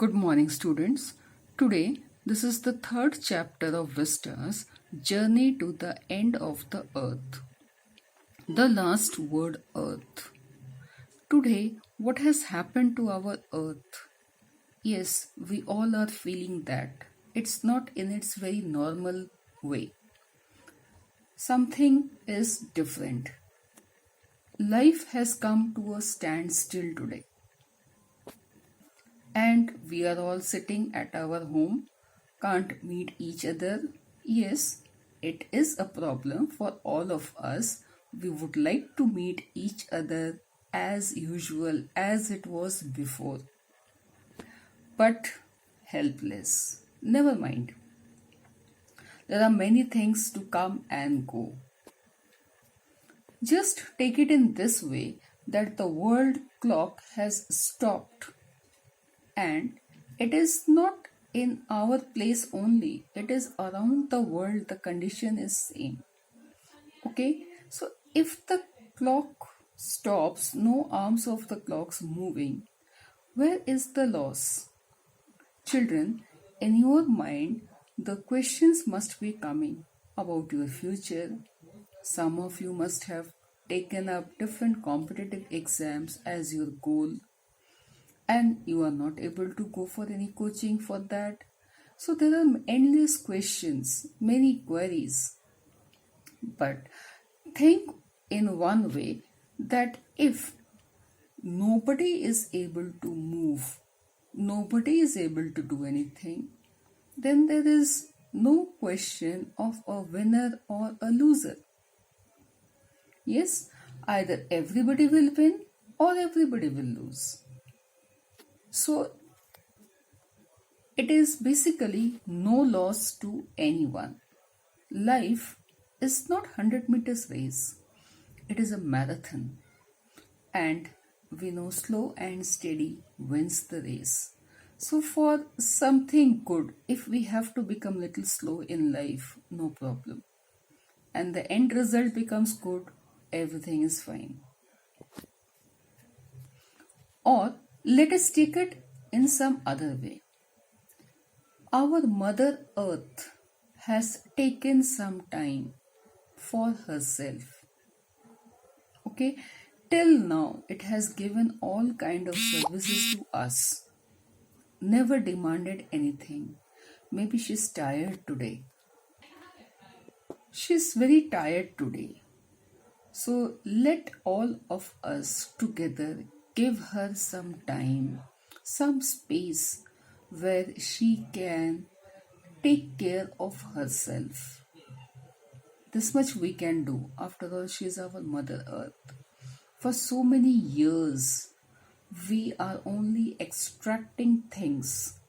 Good morning, students. Today, this is the third chapter of Vista's Journey to the End of the Earth. The last word, Earth. Today, what has happened to our Earth? Yes, we all are feeling that. It's not in its very normal way. Something is different. Life has come to a standstill today. And we are all sitting at our home, can't meet each other. Yes, it is a problem for all of us. We would like to meet each other as usual as it was before. But helpless. Never mind. There are many things to come and go. Just take it in this way that the world clock has stopped, and it is not in our place only, it is around the world. The condition is same. Okay, so if the clock stops, no arms of the clocks moving, where is the loss? Children, in your mind the questions must be coming about your future. Some of you must have taken up different competitive exams as your goal, and you are not able to go for any coaching for that. So there are endless questions, many queries. But think in one way that if nobody is able to move, nobody is able to do anything, then there is no question of a winner or a loser. Yes, either everybody will win or everybody will lose. So it is basically no loss to anyone. Life is not 100 meters race. It is a marathon. And we know slow and steady wins the race. So for something good, if we have to become little slow in life, no problem. And the end result becomes good, everything is fine. Or let us take it in some other way. Our Mother Earth has taken some time for herself. Okay, till now it has given all kind of services to us, never demanded anything. Maybe she's tired today. She's very tired today. So let all of us together give her some time, some space where she can take care of herself. This much we can do. After all, she is our Mother Earth. For so many years, we are only extracting things.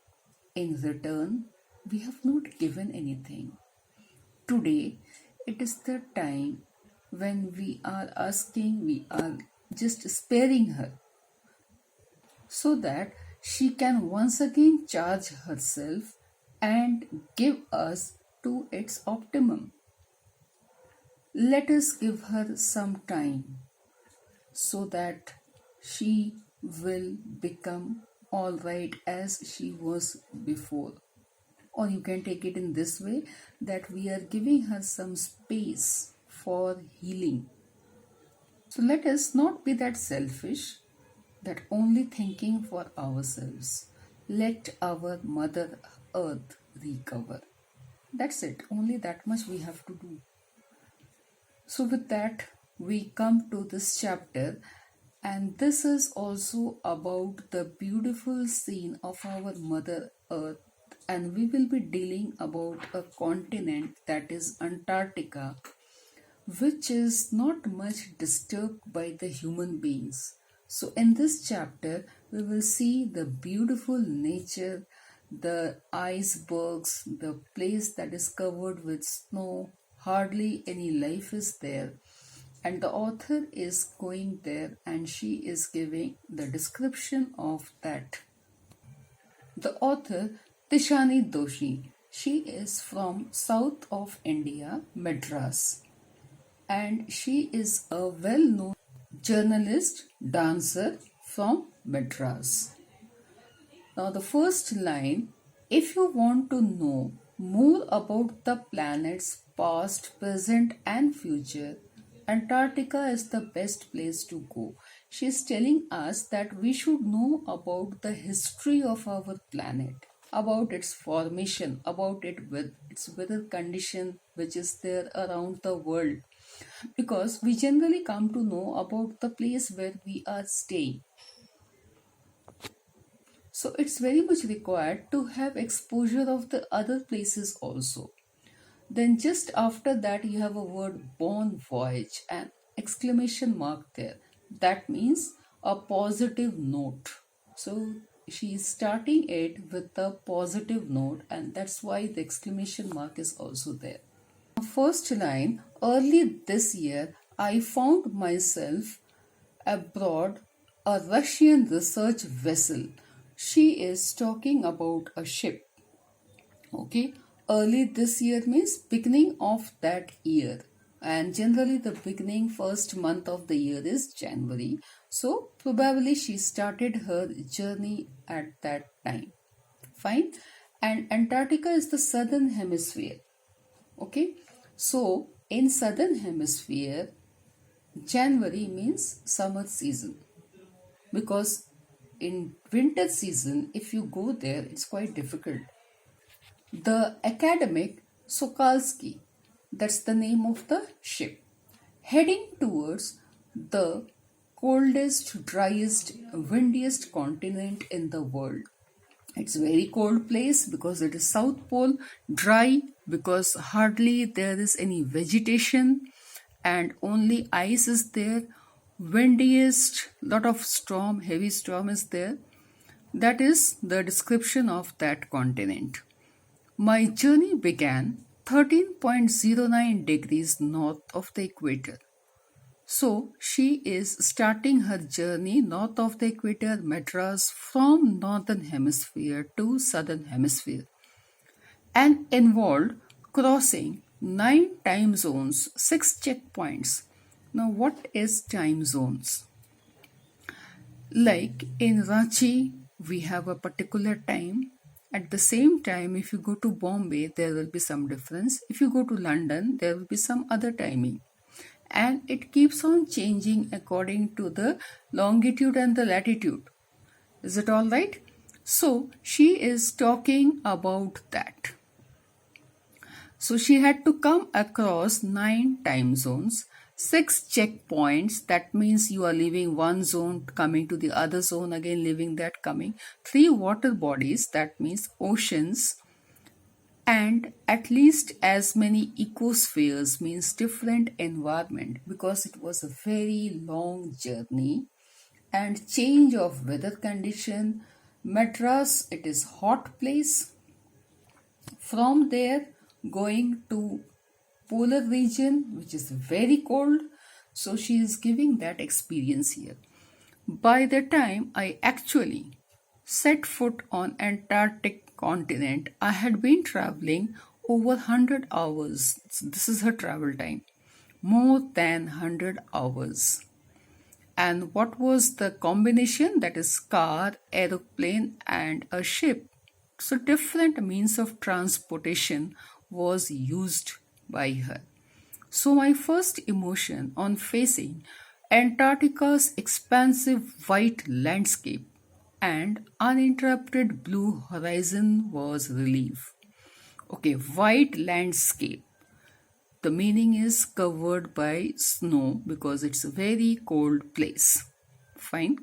In return, we have not given anything. Today, it is the time when we are asking, we are just sparing her so that she can once again charge herself and give us to its optimum. Let us give her some time so that she will become all right as she was before. Or you can take it in this way that we are giving her some space for healing. So let us not be that selfish, that only thinking for ourselves. Let our Mother Earth recover. That's it. Only that much we have to do. So with that, we come to this chapter, and this is also about the beautiful scene of our Mother Earth, and we will be dealing about a continent, that is Antarctica, which is not much disturbed by the human beings. So in this chapter, we will see the beautiful nature, the icebergs, the place that is covered with snow, hardly any life is there. And the author is going there and she is giving the description of that. The author, Tishani Doshi, she is from south of India, Madras, and she is a well-known journalist, dancer from Madras. Now, the first line, if you want to know more about the planet's past, present, and future, Antarctica is the best place to go. She is telling us that we should know about the history of our planet, about its formation, about its weather condition which is there around the world. Because we generally come to know about the place where we are staying, so it's very much required to have exposure of the other places also. Then just after that you have a word bon voyage and exclamation mark there. That means a positive note. So she is starting it with a positive note, and that's why the exclamation mark is also there. First line, early this year I found myself abroad a Russian research vessel. She is talking about a ship. Okay, early this year means beginning of that year, and generally the beginning first month of the year is January. So probably she started her journey at that time. Fine, and Antarctica is the southern hemisphere. Okay, so in southern hemisphere, January means summer season, because in winter season if you go there it's quite difficult. The academic Sokalsky, that's the name of the ship, heading towards the coldest, driest, windiest continent in the world. It's a very cold place because it is South Pole, dry because hardly there is any vegetation and only ice is there. Windiest, lot of storm, heavy storm is there. That is the description of that continent. My journey began 13.09 degrees north of the equator. So she is starting her journey north of the equator, Madras, from northern hemisphere to southern hemisphere, and involved crossing 9 time zones, 6 checkpoints. Now, what is time zones? Like in Ranchi, we have a particular time. At the same time, if you go to Bombay, there will be some difference. If you go to London, there will be some other timing. And it keeps on changing according to the longitude and the latitude. Is it all right? So she is talking about that. So she had to come across 9 time zones, 6 checkpoints. That means you are leaving one zone, coming to the other zone, again leaving that, coming. 3 water bodies, that means oceans, and at least as many ecospheres, means different environment, because it was a very long journey and change of weather condition. Madras, it is hot place. From there, going to polar region, which is very cold. So she is giving that experience here. By the time I actually set foot on Antarctic continent, I had been traveling over 100 hours. This is her travel time. More than 100 hours. And what was the combination? That is car, aeroplane, and a ship. So different means of transportation was used by her. So my first emotion on facing Antarctica's expansive white landscape and uninterrupted blue horizon was relief. Okay, white landscape. The meaning is covered by snow because it's a very cold place. Fine.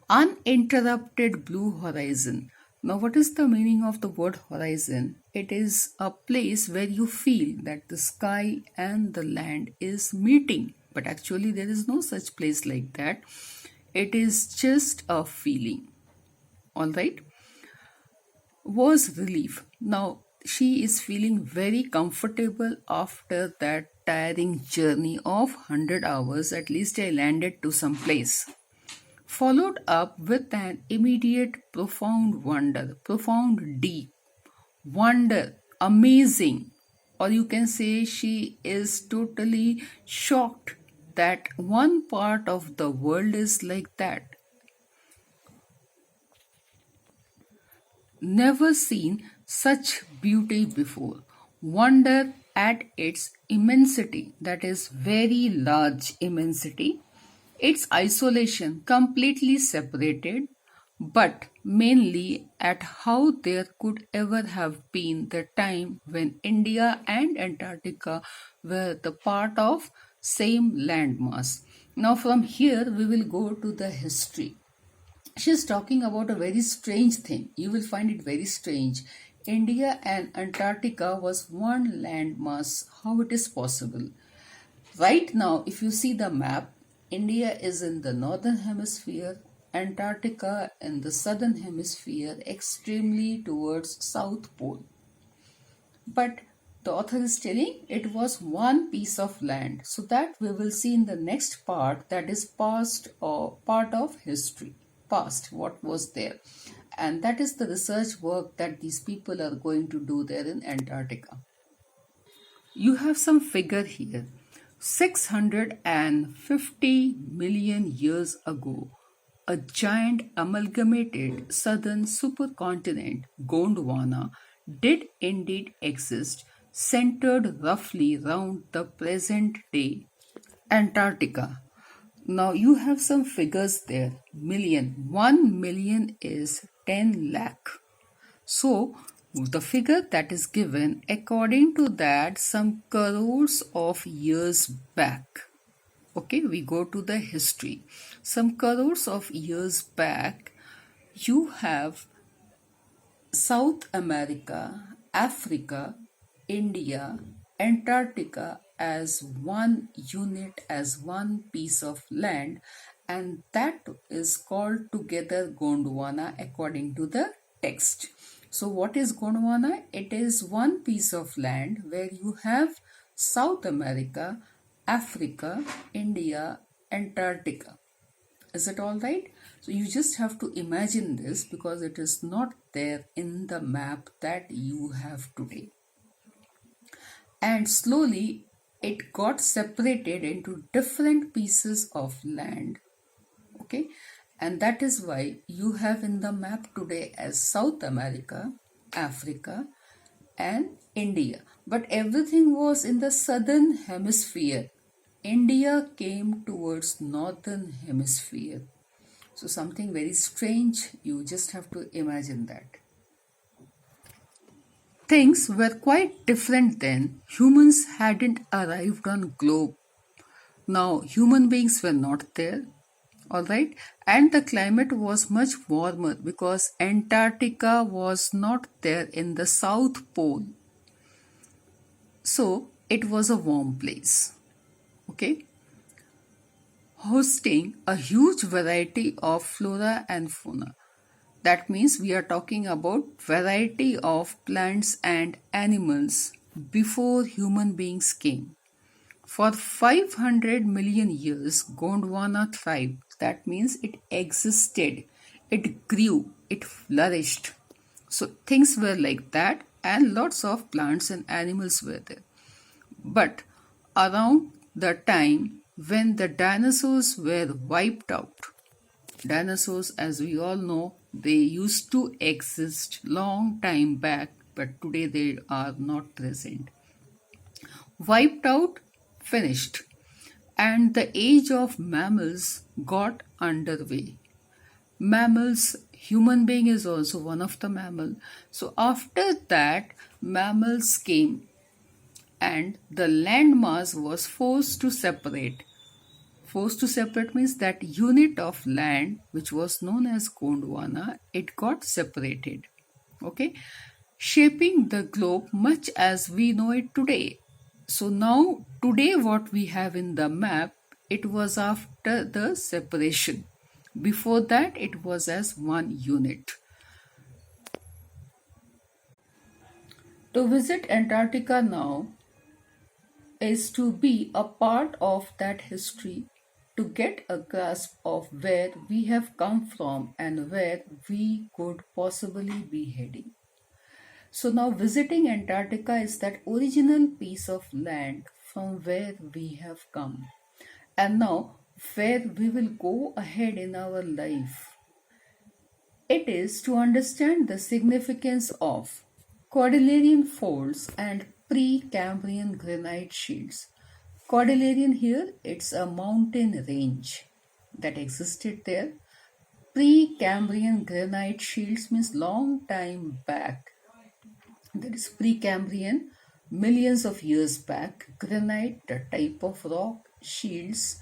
Uninterrupted blue horizon. Now, what is the meaning of the word horizon? It is a place where you feel that the sky and the land is meeting, but actually, there is no such place like that. It is just a feeling. All right. Was relief. Now, she is feeling very comfortable after that tiring journey of 100 hours. At least I landed to some place. Followed up with an immediate profound wonder, profound deep wonder, amazing. Or you can say she is totally shocked that one part of the world is like that. never seen such beauty before. Wonder at its immensity, that is, very large immensity, its isolation completely separated, but mainly at how there could ever have been the time when India and Antarctica were the part of same landmass. Now from here we will go to the history. She's talking about a very strange thing. You will find it very strange. India and Antarctica was one landmass. How it is possible? Right now, if you see the map, India is in the northern hemisphere, Antarctica in the southern hemisphere, extremely towards South Pole. But the author is telling it was one piece of land. So that we will see in the next part, that is past or part of history. Past, what was there. And that is the research work that these people are going to do there in Antarctica. You have some figure here. 650 million years ago, a giant amalgamated southern supercontinent, Gondwana, did indeed exist, centered roughly round the present day Antarctica. Now you have some figures there. Million. 1 million is 10 lakh. So the figure that is given, according to that, some crores of years back. Okay, we go to the history. Some crores of years back, you have South America, Africa, India, Antarctica as one unit, as one piece of land, and that is called together Gondwana according to the text. So, what is Gondwana? It is one piece of land where you have South America, Africa, India, Antarctica. Is it all right? So you just have to imagine this because it is not there in the map that you have today. And slowly it got separated into different pieces of land. Okay, and that is why you have in the map today as South America, Africa, and India. But everything was in the southern hemisphere. India came towards northern hemisphere. So something very strange, you just have to imagine that. Things were quite different then. Humans hadn't arrived on globe. Now human beings were not there. Alright, and the climate was much warmer because Antarctica was not there in the South Pole. So it was a warm place. Okay, hosting a huge variety of flora and fauna. That means we are talking about variety of plants and animals before human beings came. For 500 million years, Gondwana thrived. That means it existed, it grew, it flourished. So things were like that, and lots of plants and animals were there. But around the time when the dinosaurs were wiped out, dinosaurs, as we all know, they used to exist long time back, but today they are not present. Wiped out, finished, and the age of mammals got underway. Mammals, human being is also one of the mammal. So after that, mammals came, and the landmass was forced to separate. Forced to separate means that unit of land which was known as Gondwana, it got separated. Okay, shaping the globe much as we know it today. So now today what we have in the map, it was after the separation. Before that it was as one unit. To visit Antarctica now is to be a part of that history, to get a grasp of where we have come from and where we could possibly be heading. So now visiting Antarctica is that original piece of land from where we have come. And now where we will go ahead in our life. It is to understand the significance of Cordilleran folds and Precambrian granite shields. Cordilleran here, it's a mountain range that existed there. Precambrian granite shields means long time back. That is Precambrian, millions of years back. Granite, the type of rock, shields,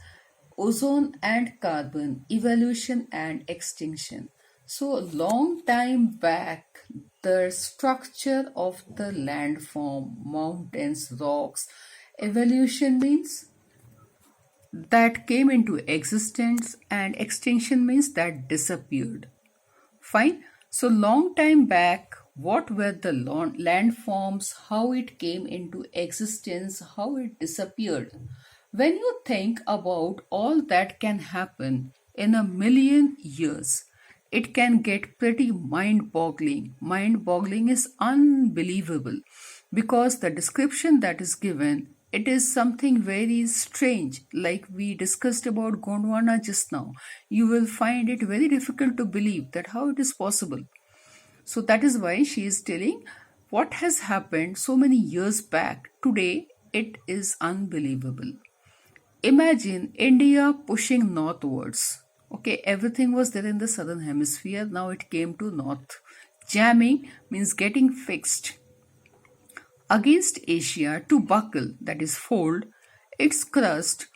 ozone and carbon, evolution and extinction. So, long time back, the structure of the landform, mountains, rocks, evolution means that came into existence, and extinction means that disappeared. Fine. So, long time back, what were the landforms, how it came into existence, how it disappeared. When you think about all that can happen in a million years, it can get pretty mind boggling. Mind boggling is unbelievable because the description that is given, it is something very strange, like we discussed about Gondwana just now. You will find it very difficult to believe that how it is possible. So that is why she is telling what has happened so many years back. Today it is unbelievable. Imagine India pushing northwards. Okay, everything was there in the southern hemisphere. Now it came to north. Jamming means getting fixed against Asia to buckle, that is, fold its crust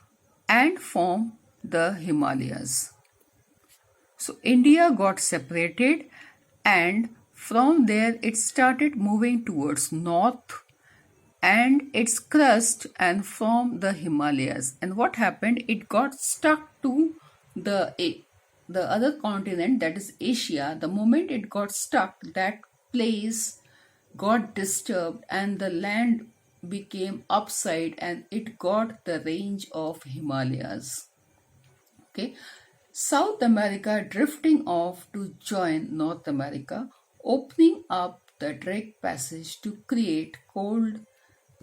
and form the Himalayas. So India got separated, and from there it started moving towards north and its crust and form the Himalayas. And what happened? It got stuck to the other continent, that is Asia. The moment it got stuck, that place got disturbed and the land became upside and it got the range of Himalayas. Okay. South America drifting off to join North America, opening up the Drake Passage to create cold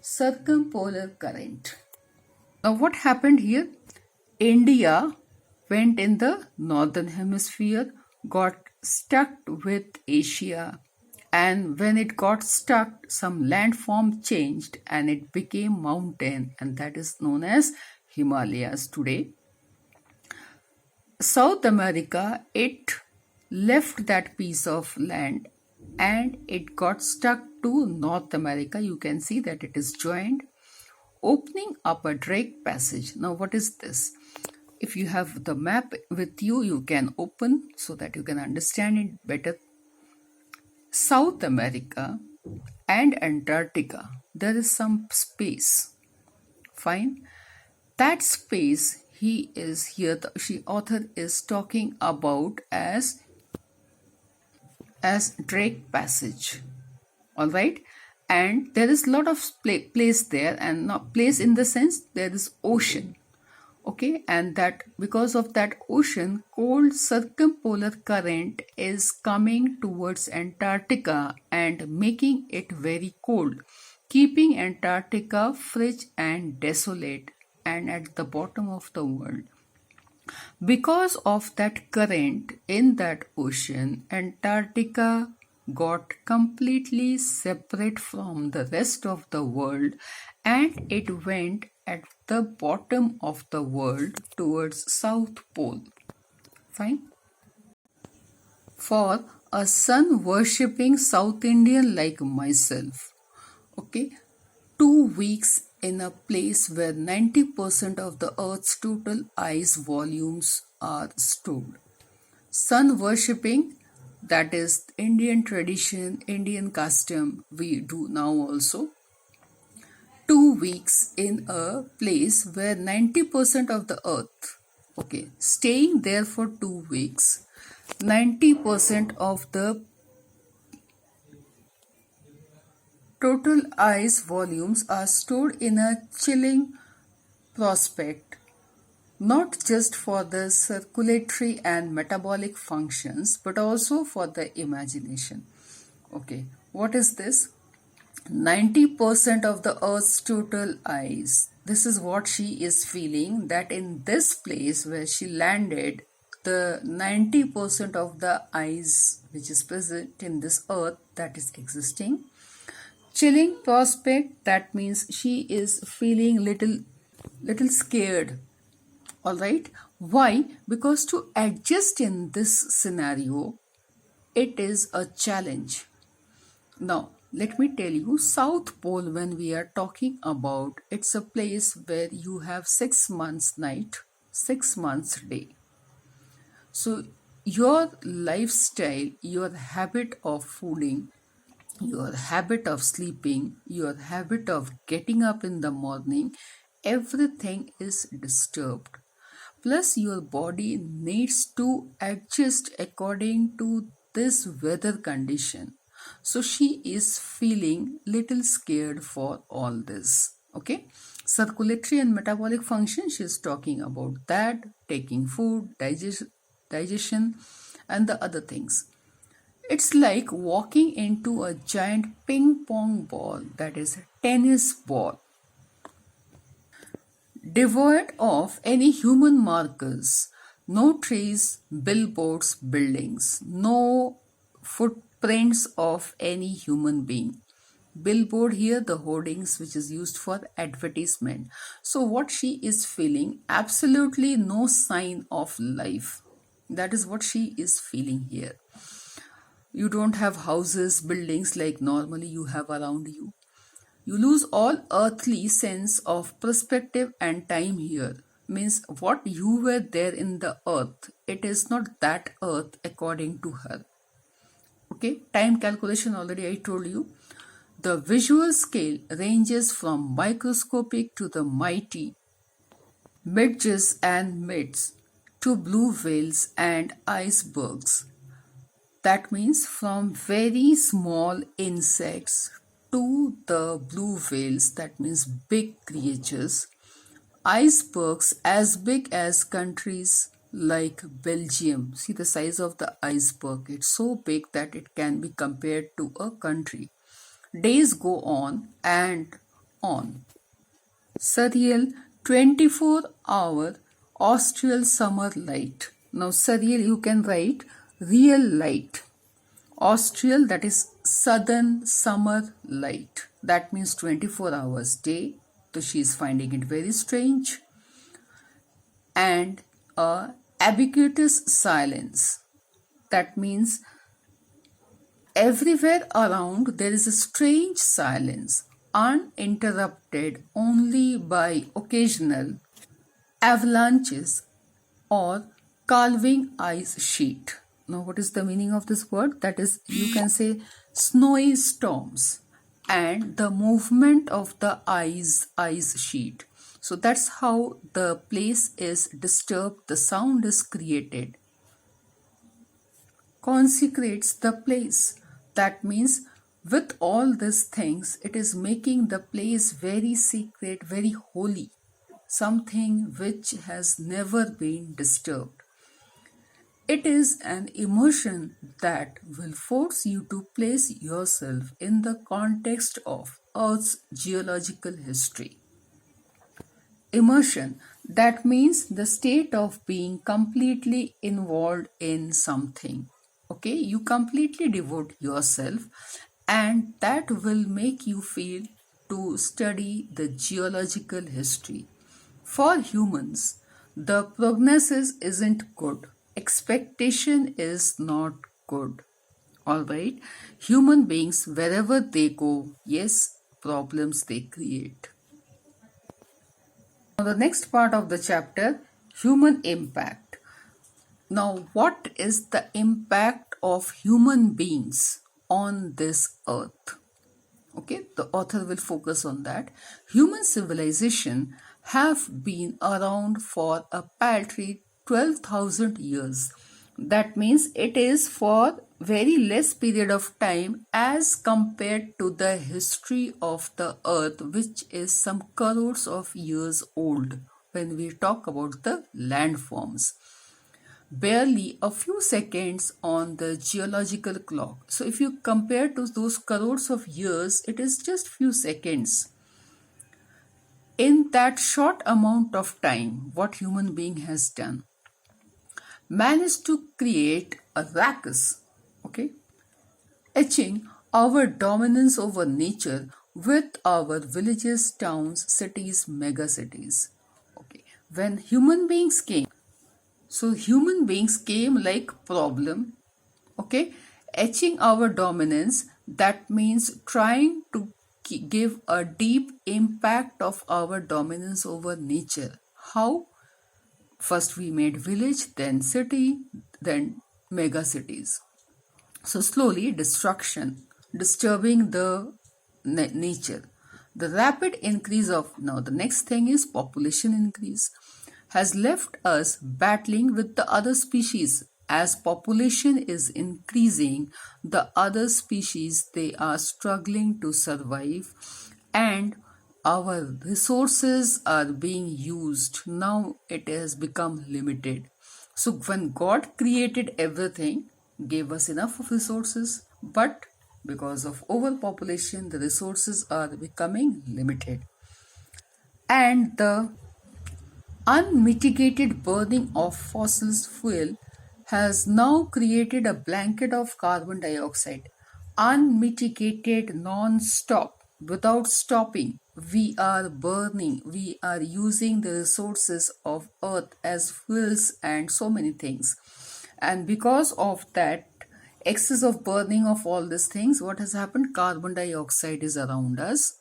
circumpolar current. Now what happened here? India went in the northern hemisphere, got stuck with Asia, and when it got stuck, some landform changed and it became mountain, and that is known as Himalayas today. South America, it left that piece of land and it got stuck to North America. You can see that it is joined, opening up a Drake Passage. Now what is this? If you have the map with you, you can open so that you can understand it better. South America and Antarctica, there is some space. Fine. That space he is here, the author is talking about as Drake Passage. Alright. And there is a lot of place there, and not place in the sense there is ocean. Okay, and that because of that ocean, cold circumpolar current is coming towards Antarctica and making it very cold, keeping Antarctica frigid and desolate and at the bottom of the world. Because of that current in that ocean, Antarctica got completely separate from the rest of the world and it went at the bottom of the world towards South Pole. Fine. For a sun worshipping South Indian like myself, okay, 2 weeks in a place where 90% of the earth's total ice volumes are stored. Sun worshipping, that is Indian tradition, Indian custom, we do now also. 2 weeks in a place where 90% of the earth, okay, staying there for 2 weeks, 90% of the total ice volumes are stored in a chilling prospect, not just for the circulatory and metabolic functions, but also for the imagination. Okay, what is this? 90% of the earth's total ice. This is what she is feeling, that in this place where she landed, the 90% of the ice which is present in this earth that is existing. Chilling prospect, that means she is feeling little scared. All right. Why? Because to adjust in this scenario, it is a challenge. Now, let me tell you, South Pole, when we are talking about, it's a place where you have 6 months night, 6 months day. So, your lifestyle, your habit of fooding, your habit of sleeping, your habit of getting up in the morning, everything is disturbed. Plus, your body needs to adjust according to this weather condition. So, she is feeling little scared for all this. Okay, circulatory and metabolic function, she is talking about that, taking food, digestion, and the other things. It's like walking into a giant ping pong ball, that is a tennis ball, devoid of any human markers, no trees, billboards, buildings, no footprints of any human being. Billboard here, the hoardings which is used for advertisement. So, what she is feeling, absolutely no sign of life. That is what she is feeling here. You don't have houses, buildings like normally you have around you. You lose all earthly sense of perspective and time here. Means what you were there in the earth, it is not that earth according to her. Okay, time calculation already I told you. The visual scale ranges from microscopic to the mighty, midges and mids to blue whales and icebergs. That means from very small insects to the blue whales, that means big creatures, icebergs as big as countries like Belgium. See the size of the iceberg, it's so big that it can be compared to a country. Days go on and on. Surreal 24-hour austral summer light. Now surreal you can write real light. Austral, that is southern summer light. That means 24 hours day. So she is finding it very strange. And ubiquitous silence. That means everywhere around there is a strange silence, uninterrupted only by occasional avalanches or calving ice sheet. Now, what is the meaning of this word? That is, you can say snowy storms and the movement of the ice sheet. So that's how the place is disturbed, the sound is created. Consecrates the place. That means with all these things, it is making the place very secret, very holy, something which has never been disturbed. It is an emotion that will force you to place yourself in the context of Earth's geological history. Immersion, that means the state of being completely involved in something. Okay, you completely devote yourself, and that will make you feel to study the geological history. For humans, the prognosis isn't good. Expectation is not good. Alright, human beings, wherever they go, yes, problems they create. Now, the next part of the chapter, human impact. Now, what is the impact of human beings on this earth? Okay, the author will focus on that. Human civilization have been around for a paltry 12,000 years. That means it is for very less period of time as compared to the history of the earth, which is some crores of years old when we talk about the landforms. Barely a few seconds on the geological clock. So if you compare to those crores of years, it is just few seconds. In that short amount of time, what human being has done. managed to create a ruckus, okay, etching our dominance over nature with our villages, towns, cities, megacities. Okay, when human beings came, so human beings came like problem, okay, etching our dominance. That means trying to give a deep impact of our dominance over nature. How? First we made village, then city, then mega cities. So slowly destruction, disturbing the nature. The rapid increase of, now the next thing is population increase, has left us battling with the other species. As population is increasing, the other species, they are struggling to survive, and our resources are being used. Now it has become limited. So when God created everything, gave us enough of resources, but because of overpopulation, the resources are becoming limited. And the unmitigated burning of fossil fuel has now created a blanket of carbon dioxide. Unmitigated, non-stop, without stopping. We are burning, we are using the resources of earth as fuels and so many things. And because of that excess of burning of all these things, what has happened? Carbon dioxide is around us,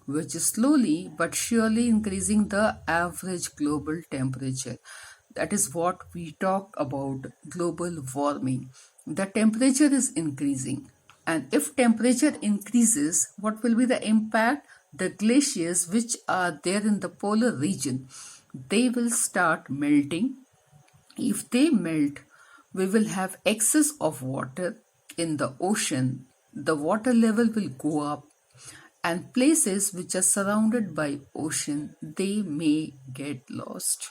which is slowly but surely increasing the average global temperature. That is what we talk about global warming. The temperature is increasing. And if temperature increases, what will be the impact? The glaciers which are there in the polar region, they will start melting. If they melt, we will have excess of water in the ocean. The water level will go up, and places which are surrounded by ocean, they may get lost.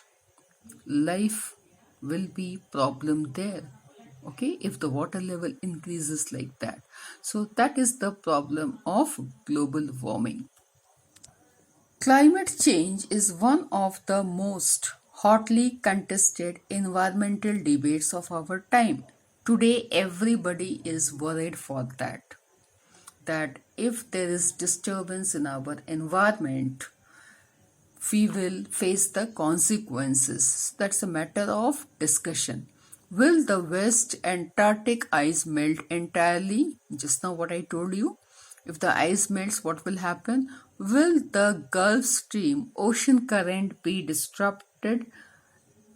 Life will be problem there, okay, if the water level increases like that. So that is the problem of global warming. Climate change is one of the most hotly contested environmental debates of our time. Today everybody is worried for that if there is disturbance in our environment, we will face the consequences. That's a matter of discussion. Will the West Antarctic ice melt entirely? Just now, what I told you. If the ice melts, what will happen? Will the Gulf Stream ocean current be disrupted?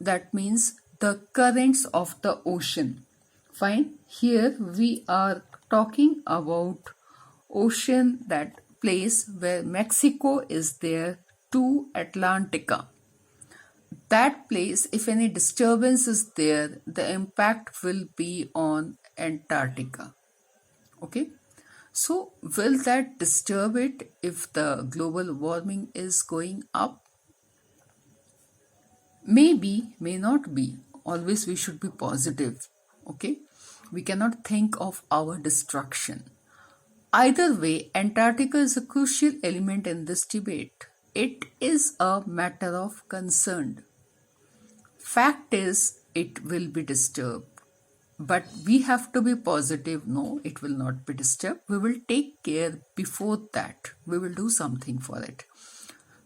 That means the currents of the ocean. Fine. Here we are talking about ocean, that place where Mexico is there to Atlantica. That place, if any disturbance is there, the impact will be on Antarctica. Okay. So will that disturb it if the global warming is going up? Maybe, may not be. Always we should be positive. Okay. We cannot think of our destruction. Either way, Antarctica is a crucial element in this debate. It is a matter of concern. Fact is, it will be disturbed. But we have to be positive. No, it will not be disturbed. We will take care before that. We will do something for it.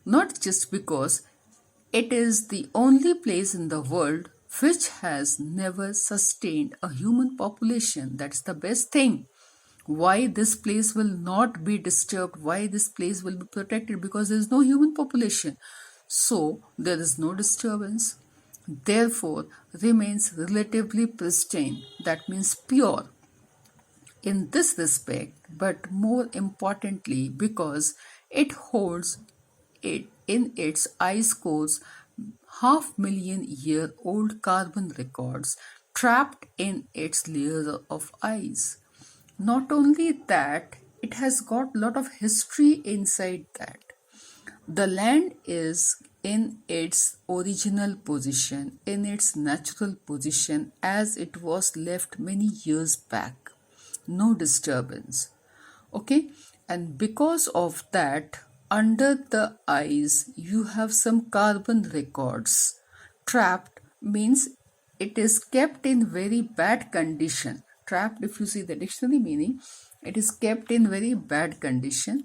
Not just because it is the only place in the world which has never sustained a human population. That's the best thing. Why this place will not be disturbed, why this place will be protected? Because there is no human population. So there is no disturbance. Therefore, remains relatively pristine. That means pure in this respect, but more importantly, because it holds it in its ice cores 500,000-year-old carbon records trapped in its layers of ice. Not only that, it has got a lot of history inside that. The land is in its original position, in its natural position as it was left many years back. No disturbance. Okay? And because of that, under the ice, you have some carbon records trapped, means it is kept in very bad condition. Trapped, if you see the dictionary meaning, it is kept in very bad condition.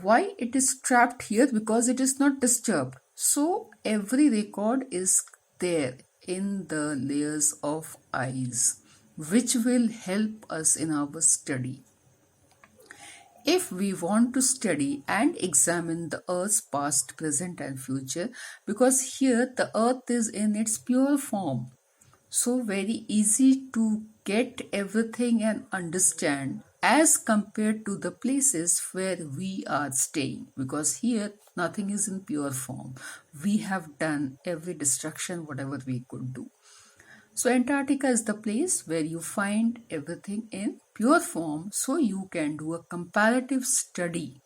Why it is trapped here? Because it is not disturbed. So every record is there in the layers of ice, which will help us in our study. If we want to study and examine the earth's past, present and future, because here the earth is in its pure form, so very easy to get everything and understand as compared to the places where we are staying, because here nothing is in pure form. We have done every destruction whatever we could do. So Antarctica is the place where you find everything in pure form, so you can do a comparative study.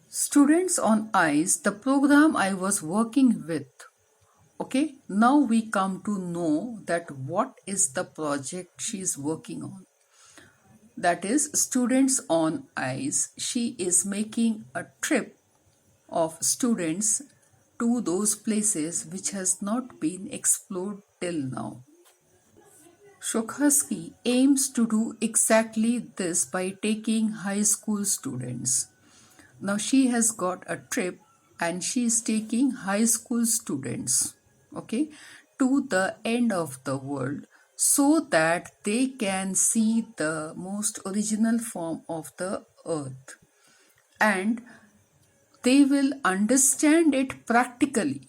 Students on ICE, the program I was working with. Okay, now we come to know that what is the project she is working on. That is Students on ICE. She is making a trip of students to those places which has not been explored till now. Shokhaski aims to do exactly this by taking high school students. Now she has got a trip and she is taking high school students, okay, to the end of the world so that they can see the most original form of the earth and they will understand it practically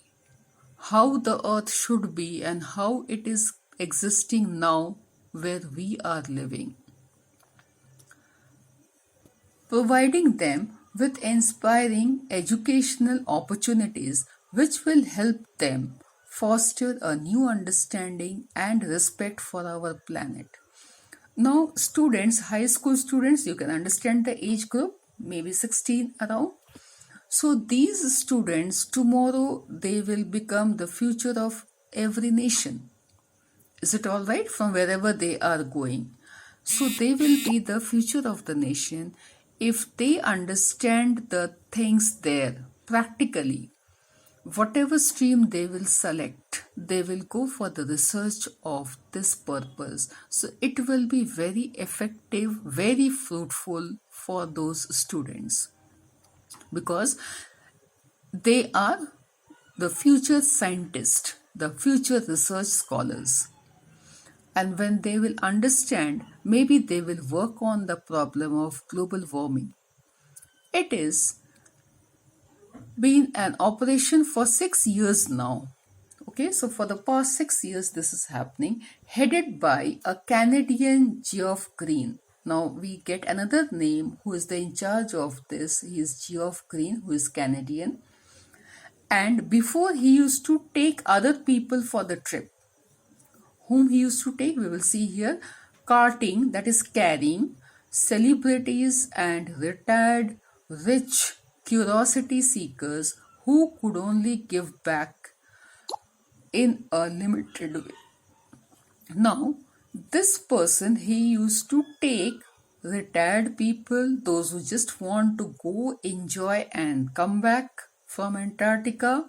how the earth should be and how it is existing now where we are living, providing them with inspiring educational opportunities which will help them foster a new understanding and respect for our planet. Now, students, high school students, you can understand the age group, maybe 16 around. So, these students tomorrow they will become the future of every nation. Is it all right? From wherever they are going. So they will be the future of the nation if they understand the things there practically. Whatever stream they will select, they will go for the research of this purpose. So it will be very effective, very fruitful for those students because they are the future scientists, the future research scholars. And when they will understand, maybe they will work on the problem of global warming. It is been an operation for 6 years now. Okay, so for the past 6 years, this is happening, headed by a Canadian Geoff Green. Now we get another name who is the in charge of this. He is Geoff Green, who is Canadian. And before he used to take other people for the trip. Whom he used to take, we will see here, carting, that is carrying, celebrities and retired rich curiosity seekers who could only give back in a limited way. Now, this person, he used to take retired people, those who just want to go enjoy and come back from Antarctica,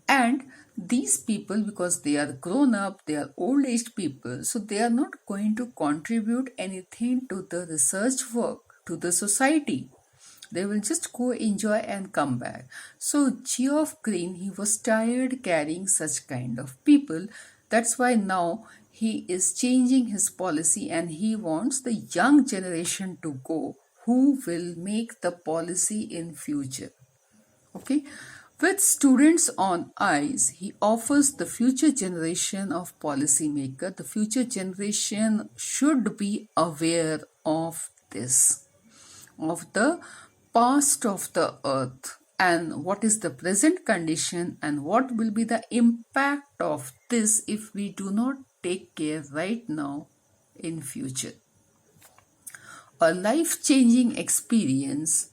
and these people, because they are grown up, they are old aged people, so they are not going to contribute anything to the research work, to the society. They will just go enjoy and come back. So Geoff Green, he was tired carrying such kind of people. That's why now he is changing his policy and he wants the young generation to go who will make the policy in future. Okay. With Students on ICE, he offers the future generation of policymaker. The future generation should be aware of this, of the past of the earth and what is the present condition and what will be the impact of this if we do not take care right now in future. A life-changing experience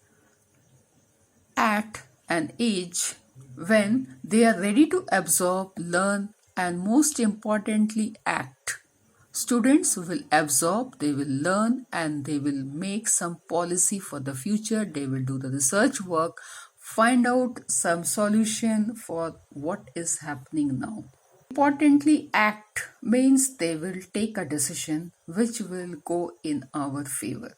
at an age when they are ready to absorb, learn, and most importantly, act. Students will absorb, they will learn, and they will make some policy for the future. They will do the research work, find out some solution for what is happening now. Importantly, act means they will take a decision which will go in our favor.